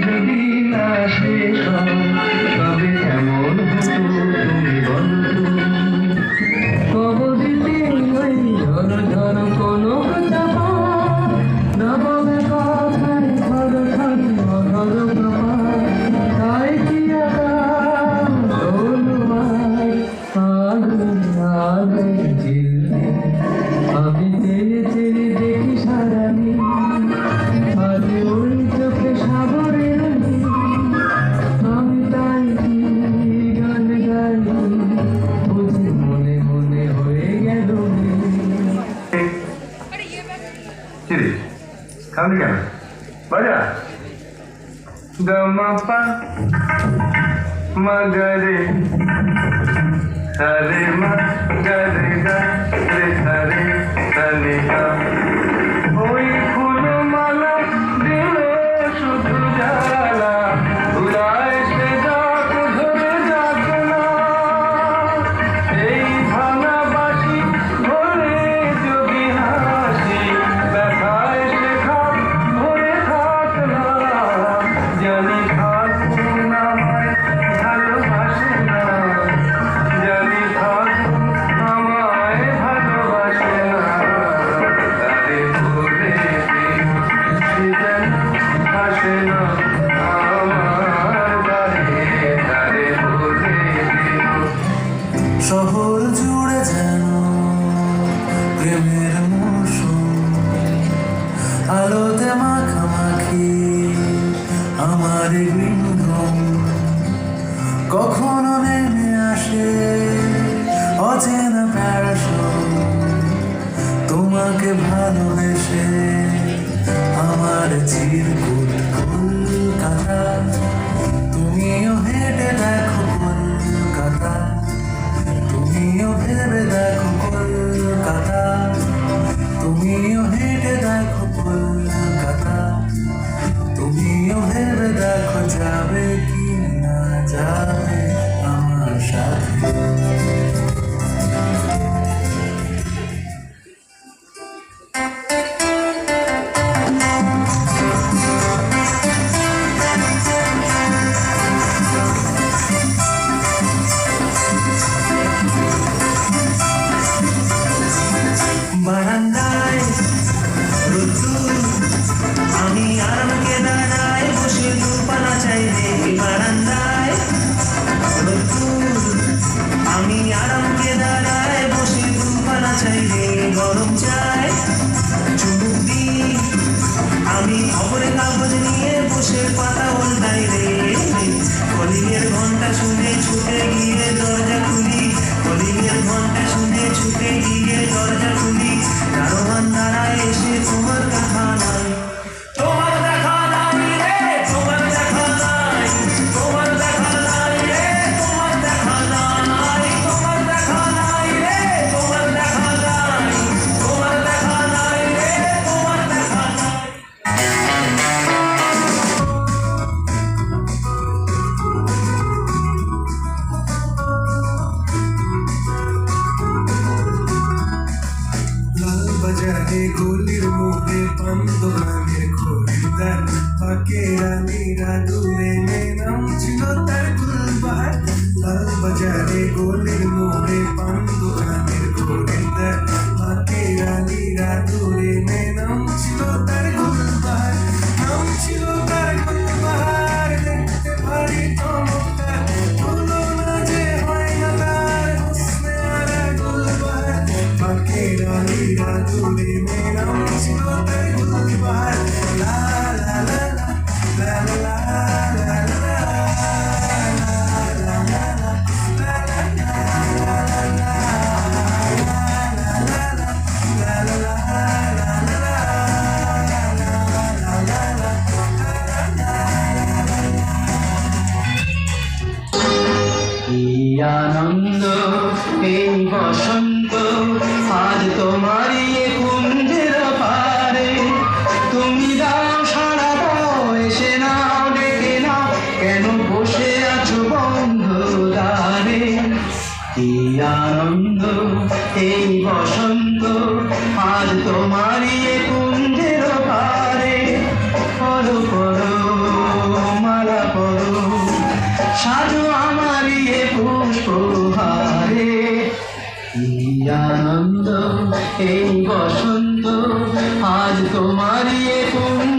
যদি না শেষ তবে কেমন হতো তুমি বলো কবদিন ওই ঝর ঝর কোনো চাপা নবমে কথায় ঘর ঘর ঘর তাই কি আমি তেরে তেরে দেখি সারানি আজ ওই চোখে সাগরের আমি তাই গান গাই বুঝি মনে মনে হয়ে গেল খালি কেন বাজা গমাপা মগরে হরে মা গরে রে হরে হরে ওই ফুল মালা দিল শুধু জ্বালা উড়ায় সে যাক ধরে যাক না এই ভাঙা বাসি ভরে যদি হাসি ব্যথায় সে খাপ ভরে থাক না জানি থাক না ভালোবাসে না জানি থাক আমায় ভালোবাসে না তারে বলে হাসে না আমার বাড়ি তারে বলে শহর জুড়ে যেন প্রেমের মৌসুম আলোতে মাখামাখি আমার ঘুম কখনো নেমে আসে অচেনা প্যারাসন তোমাকে ভালোবেসে আমার চিরকুট কলকাতা তুমিও হেঁটে দেখো কলকাতা তুমিও ভেবে দেখো কলকাতা তুমিও হেঁটে দেখো কলকাতা তুমিও ভেবে দেখো যাবে কি না যাবে আমার সাথে বারান্দায় রোদ্দুর আমি আরামকে দাঁড়ায় বসে দুপানা চাই রে বারান্দায় রোদ্দুর আমি আরামকে দাঁড়ায় বসে দুপানা চাই রে গরম চাই চুমুক দিই আমি খবরের কাগজ নিয়ে বসে পাতা উল্টাই রে কলিংয়ের ঘন্টা শুনে ছুটে গিয়ে দরজা খুলি কলিংয়ের ঘন্টা শুনে ছুটে গিয়ে দরজা খুলি দারোয়ান দাঁড়ায় এসে তোমার দেখা নাই তোমার দেখা নাই রে তোমার দেখা নাই তোমার দেখা নাই রে তোমার দেখা নাই তোমার দেখা নাই রে তোমার দেখা নাই তোমার দেখা নাই রে তোমার দেখা নাই লালবাজারে গলির মোড়ে পান দোকানের খরিদ্দার পাকেরা নীরা দূরে নাম ছিল তার গুলবাহার লালবাজারে গলির মোড়ে পান দোকানের খরিদ্দার পাকেরা নীরা দূরে নাম ছিল তার গুলবাহার নাম ছিল তার গুলবাহার দেখতে ভারী চমৎকার তুলনা যে হয় না তার হুসনে আরা গুলবাহার পাকেরা নীরা দূরে নাম ছিল তার গুলবাহার লা লা লা লা লা লা লা কি আনন্দ এই বসন্ত আজ তোমারই কুঞ্জের পারে তুমি দাও সারা দাও এসে নাও ডেকে নাও কেন বসে আছো বন্ধ দ্বারে কি আনন্দ এই বসন্ত আজ তোমারই কুঞ্জের পারে পরো পরো এই বসন্ত আজ তোমারই এ কুঞ্জ